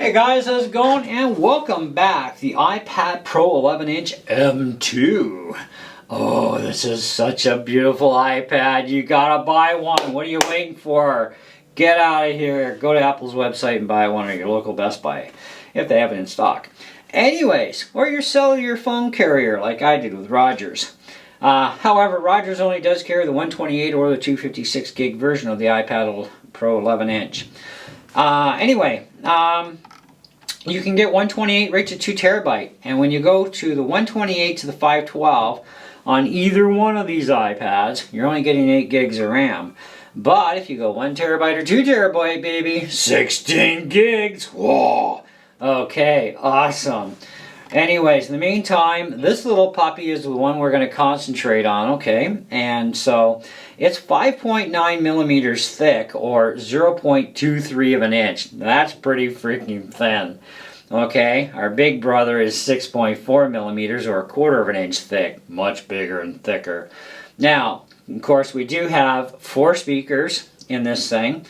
Hey guys, how's it going? And welcome back. The iPad Pro 11-inch M2. Oh, this is such a beautiful iPad. You gotta buy one. What are you waiting for? Get out of here. Go to Apple's website and buy one at your local Best Buy, if they have it in stock. Anyways, or your cellular phone carrier, like I did with Rogers. However, Rogers only does carry the 128 or the 256 gig version of the iPad Pro 11-inch. You can get 128 right to 2 terabyte, and when you go to the 128 to the 512 on either one of these iPads, you're only getting 8 gigs of RAM. But if you go 1 terabyte or 2 terabyte, baby, 16 gigs. Whoa! Okay, awesome. Anyways, in the meantime, this little puppy is the one we're going to concentrate on, okay? And so it's 5.9 millimeters thick, or 0.23 of an inch. That's pretty freaking thin, okay? Our big brother is 6.4 millimeters, or a quarter of an inch thick. Much bigger and thicker. Now, of course, we do have 4 speakers in this thing.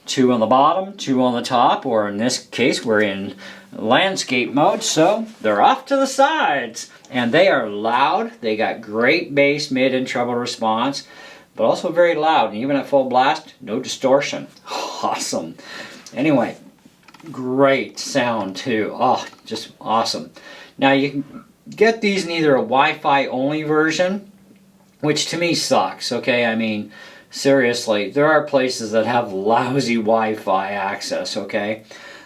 2 on the bottom, 2 on the top, or in this case, we're in landscape mode, so they're off to the sides. And they are loud. They got great bass, mid, and treble response, but also very loud. And even at full blast, no distortion. Awesome. Anyway, great sound too. Oh, just awesome. Now you can get these in either a Wi-Fi only version, which to me sucks, okay? I mean, seriously, there are places that have lousy Wi-Fi access, okay?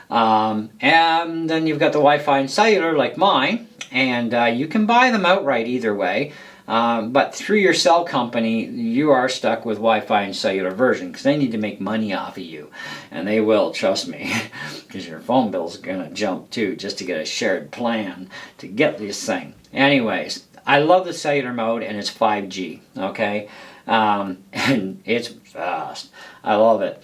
And then you've got the Wi-Fi and cellular like mine, and you can buy them outright either way. But through your cell company, you are stuck with Wi-Fi and cellular version because they need to make money off of you. And they will, trust me, because your phone bill's going to jump too just to get a shared plan to get this thing. Anyways, I love the cellular mode, and it's 5G, okay? And it's fast. I love it.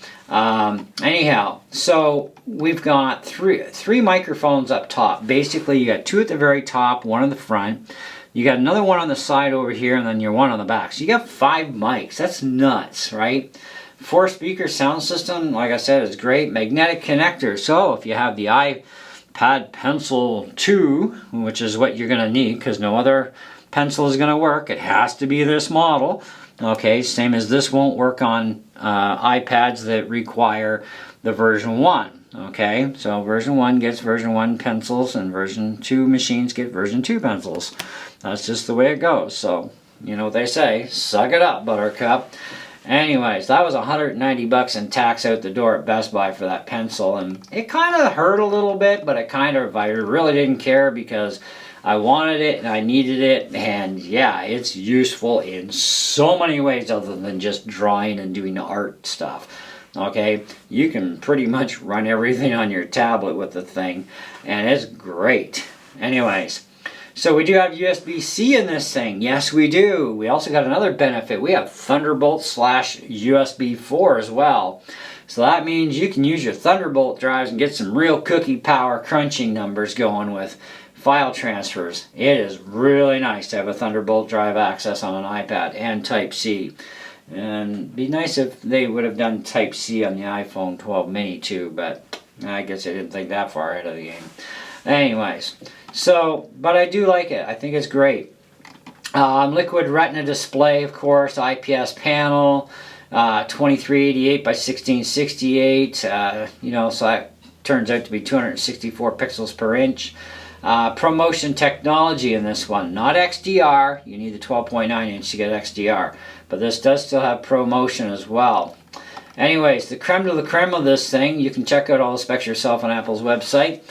Anyhow, so we've got three microphones up top. Basically, you got 2 at the very top, 1 in the front. You got another one on the side over here, and then your 1 on the back. So you got 5 mics. That's nuts, right? 4 speaker sound system, like I said, is great. Magnetic connector. So if you have the iPad Pencil 2, which is what you're going to need because no other pencil is going to work, it has to be this model. Okay, same as this won't work on iPads that require the version 1. Okay, so version 1 gets version 1 pencils, and version 2 machines get version 2 pencils. That's just the way it goes. So, you know what they say, suck it up, buttercup. Anyways, that was $190 in tax out the door at Best Buy for that pencil, and it kind of hurt a little bit, but I really didn't care because I wanted it and I needed it, and yeah, it's useful in so many ways other than just drawing and doing art stuff. Okay, you can pretty much run everything on your tablet with the thing, and it's great. Anyways, so we do have USB-C in this thing. Yes, we do. We also got another benefit. We have Thunderbolt / USB 4 as well. So that means you can use your Thunderbolt drives and get some real cookie power crunching numbers going with file transfers. It is really nice to have a Thunderbolt drive access on an iPad and Type-C. And it'd be nice if they would have done Type-C on the iPhone 12 mini too, but I guess I didn't think that far ahead of the game. Anyways, so, but I do like it. I think it's great. Liquid Retina display, of course, IPS panel, 2388 by 1668, so that turns out to be 264 pixels per inch. ProMotion technology in this one, not XDR. You need the 12.9 inch to get XDR, but this does still have ProMotion as well. Anyways, the creme de la creme of this thing, you can check out all the specs yourself on Apple's website.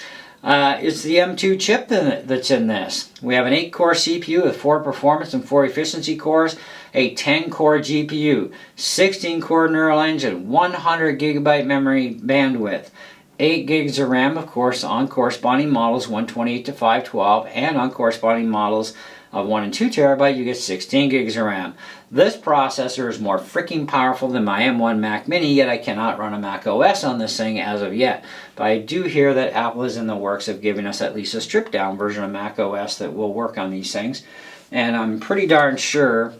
It's the M2 chip that's in this. We have an 8-core CPU with 4 performance and 4 efficiency cores, a 10-core GPU, 16-core neural engine, 100 gigabyte memory bandwidth, 8 gigs of RAM, of course, on corresponding models 128 to 512, and on corresponding models of 1 and 2 terabyte, you get 16 gigs of RAM. This processor is more freaking powerful than my M1 Mac Mini, yet I cannot run a Mac OS on this thing as of yet. But I do hear that Apple is in the works of giving us at least a stripped-down version of Mac OS that will work on these things. And I'm pretty darn sure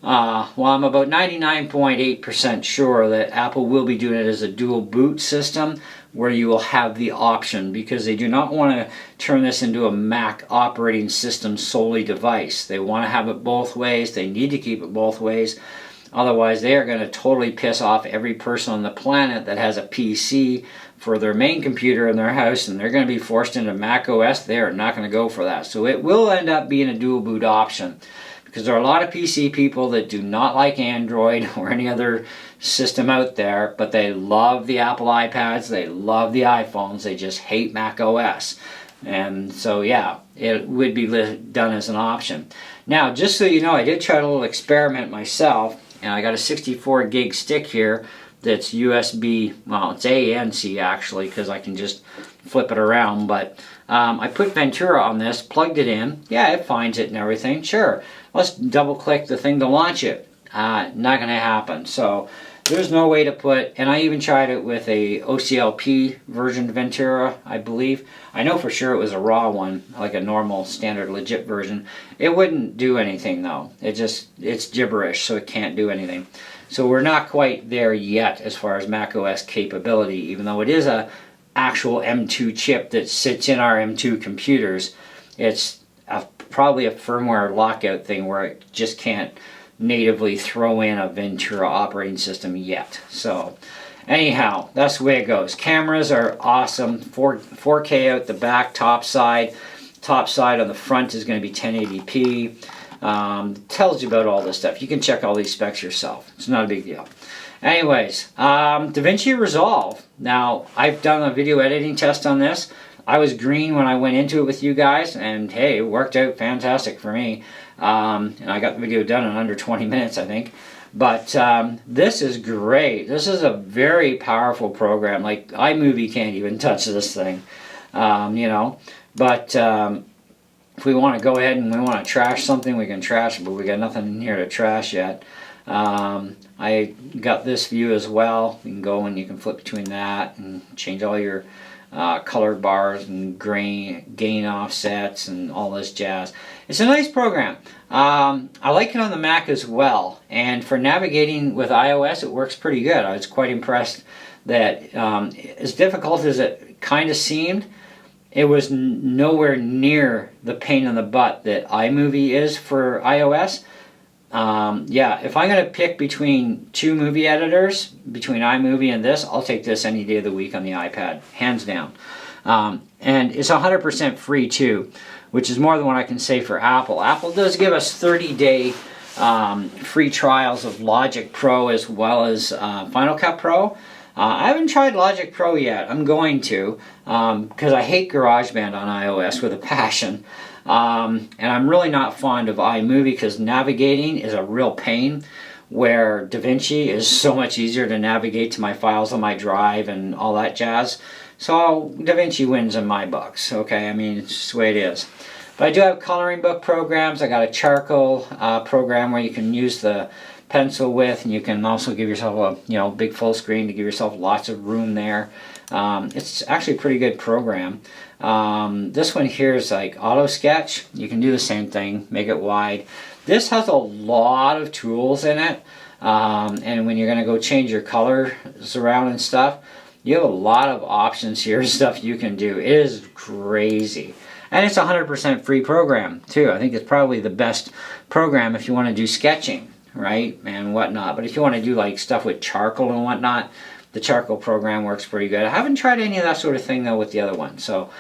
Well, I'm about 99.8% sure that Apple will be doing it as a dual boot system where you will have the option, because they do not want to turn this into a Mac operating system solely device. They want to have it both ways. They need to keep it both ways. Otherwise, they are going to totally piss off every person on the planet that has a PC for their main computer in their house, and they're going to be forced into Mac OS. They are not going to go for that. So it will end up being a dual boot option, because there are a lot of PC people that do not like Android or any other system out there, but they love the Apple iPads, they love the iPhones, they just hate Mac OS. And so yeah, it would be done as an option. Now, just so you know, I did try a little experiment myself, and I got a 64 gig stick here that's USB, well, it's A and C actually, because I can just flip it around, but I put Ventura on this, plugged it in, yeah, it finds it and everything, sure. Let's double click the thing to launch it. Not going to happen. So there's no way to put, and I even tried it with a OCLP version Ventura, I believe. I know for sure it was a raw one, like a normal standard legit version. It wouldn't do anything though. It's gibberish, so it can't do anything. So we're not quite there yet as far as macOS capability, even though it is a actual M2 chip that sits in our M2 computers. It's probably a firmware lockout thing where it just can't natively throw in a Ventura operating system yet. So anyhow, that's the way it goes. Cameras are awesome. 4K out the back, top side. Top side on the front is going to be 1080p. Tells you about all this stuff. You can check all these specs yourself. It's not a big deal. Anyways, DaVinci Resolve. Now, I've done a video editing test on this. I was green when I went into it with you guys, and hey, it worked out fantastic for me. And I got the video done in under 20 minutes, I think. But this is great. This is a very powerful program. Like, iMovie can't even touch this thing, you know. But if we want to go ahead and we want to trash something, we can trash it, but we got nothing in here to trash yet. I got this view as well. You can go and you can flip between that and change all your color bars and gain offsets and all this jazz. It's a nice program. I like it on the Mac as well, and for navigating with iOS it works pretty good. I was quite impressed that as difficult as it kind of seemed, it was nowhere near the pain in the butt that iMovie is for iOS. Yeah, if I'm going to pick between two movie editors, between iMovie and this, I'll take this any day of the week on the iPad, hands down. And it's 100% free too, which is more than what I can say for Apple. Apple does give us 30-day free trials of Logic Pro as well as Final Cut Pro. I haven't tried Logic Pro yet. I'm going to, because I hate GarageBand on iOS with a passion. And I'm really not fond of iMovie because navigating is a real pain, where DaVinci is so much easier to navigate to my files on my drive and all that jazz. So DaVinci wins in my books, okay? I mean, it's just the way it is. But I do have coloring book programs. I got a charcoal program where you can use the pencil with, and you can also give yourself a big full screen to give yourself lots of room there. It's actually a pretty good program. This one here is like Auto Sketch. You can do the same thing, make it wide. This has a lot of tools in it, and when you're going to go change your colors around and stuff, you have a lot of options here, stuff you can do. It is crazy. And it's a 100% free program too. I think it's probably the best program if you want to do sketching, right, and whatnot. But if you want to do like stuff with charcoal and whatnot, the charcoal program works pretty good. I haven't tried any of that sort of thing though with the other one. So,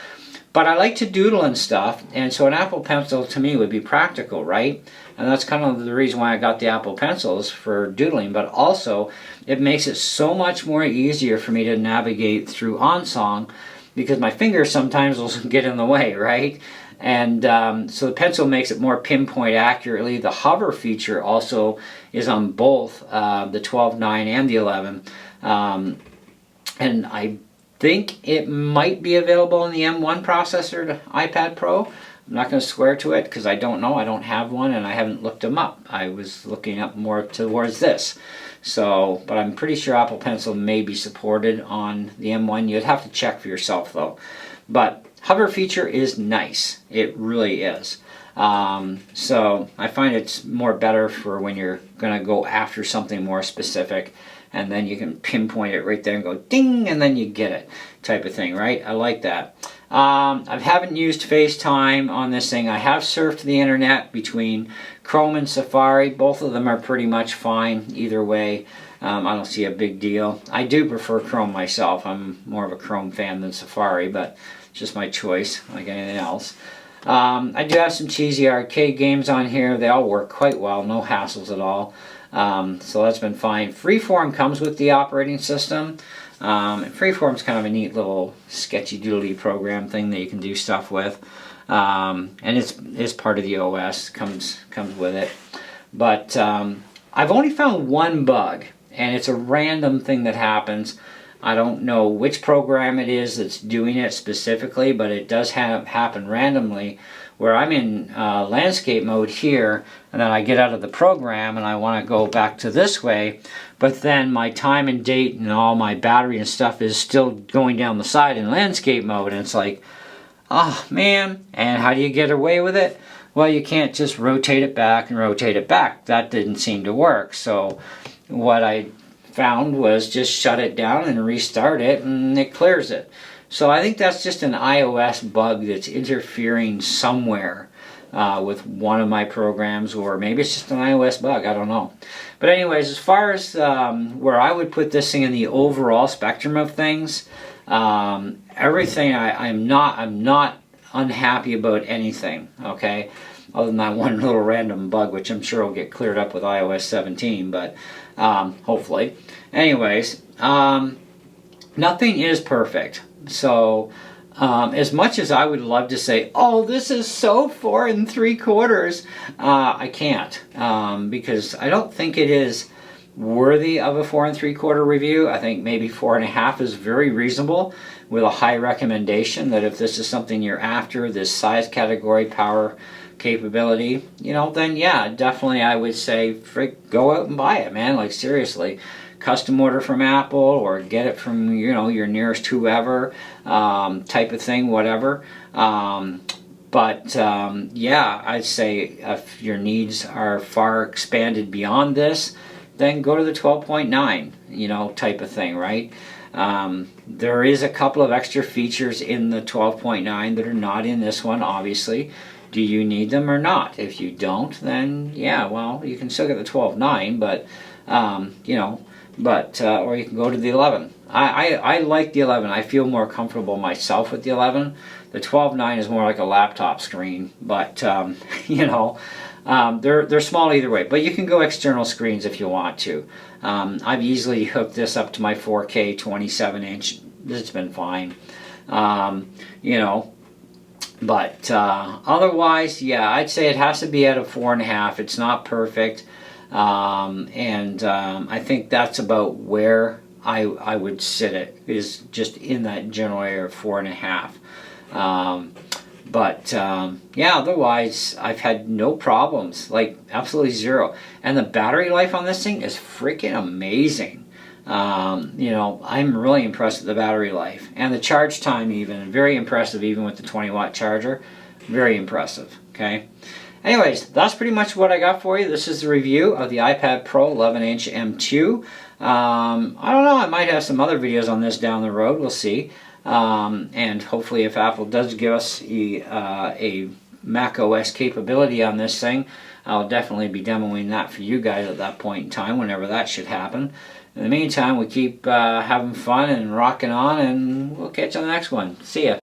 but I like to doodle and stuff, and so an Apple Pencil to me would be practical, right? And that's kind of the reason why I got the Apple Pencils for doodling. But also, it makes it so much more easier for me to navigate through OnSong, because my fingers sometimes will get in the way, right? And so the pencil makes it more pinpoint accurately. The hover feature also is on both the 12.9 and the 11. And I think it might be available in the M1 processor to iPad Pro. I'm not going to swear to it because I don't know. I don't have one and I haven't looked them up. I was looking up more towards this. So, but I'm pretty sure Apple Pencil may be supported on the M1. You'd have to check for yourself though. But hover feature is nice. It really is. So I find it's more better for when you're going to go after something more specific, and then you can pinpoint it right there and go ding, and then you get it, type of thing, right? I like that. I haven't used FaceTime on this thing. I have surfed the internet between Chrome and Safari. Both of them are pretty much fine either way. I don't see a big deal. I do prefer Chrome myself. I'm more of a Chrome fan than Safari, but it's just my choice, like anything else. I do have some cheesy arcade games on here. They all work quite well, no hassles at all. So that's been fine. Freeform comes with the operating system. And Freeform's kind of a neat little sketchy doodly program thing that you can do stuff with. And it's part of the OS, comes with it. But I've only found one bug, and it's a random thing that happens. I don't know which program it is that's doing it specifically, but it does happen randomly, where I'm in landscape mode here, and then I get out of the program and I want to go back to this way, but then my time and date and all my battery and stuff is still going down the side in landscape mode, and it's like, oh man, and how do you get away with it? Well, you can't just rotate it back and rotate it back. That didn't seem to work, so what I found was just shut it down and restart it, and it clears it. So I think that's just an iOS bug that's interfering somewhere with one of my programs, or maybe it's just an iOS bug, I don't know. But anyways, as far as where I would put this thing in the overall spectrum of things, everything, I'm not unhappy about anything, okay? Other than that one little random bug, which I'm sure will get cleared up with iOS 17, but hopefully. Anyways, nothing is perfect. So as much as I would love to say, oh, this is so 4 3/4, I can't, because I don't think it is worthy of a 4 3/4 review. I think maybe 4.5 is very reasonable, with a high recommendation that if this is something you're after, this size category, power capability, you know, then yeah, definitely I would say, frick, go out and buy it, man. Like seriously, custom order from Apple or get it from, you know, your nearest whoever, type of thing, whatever. Yeah, I'd say if your needs are far expanded beyond this, then go to the 12.9, you know, type of thing, right? There is a couple of extra features in the 12.9 that are not in this one, obviously. Do you need them or not? If you don't, then yeah, well, you can still get the 12.9, but, you know, or you can go to the 11. I like the 11. I feel more comfortable myself with the 11. The 12.9 is more like a laptop screen, but, you know, they're small either way. But you can go external screens if you want to. I've easily hooked this up to my 4K 27-inch. It's been fine. You know, but otherwise, yeah, I'd say it has to be at a 4.5. It's not perfect. I think that's about where I would sit it, is just in that general area of 4.5. Yeah, otherwise I've had no problems, like absolutely zero. And the battery life on this thing is freaking amazing. You know, I'm really impressed with the battery life. And the charge time even, very impressive even with the 20-watt charger. Very impressive, okay? Anyways, that's pretty much what I got for you. This is the review of the iPad Pro 11-inch M2. I don't know, I might have some other videos on this down the road. We'll see. And hopefully if Apple does give us a Mac OS capability on this thing, I'll definitely be demoing that for you guys at that point in time, whenever that should happen. In the meantime, we keep having fun and rocking on, and we'll catch you on the next one. See ya.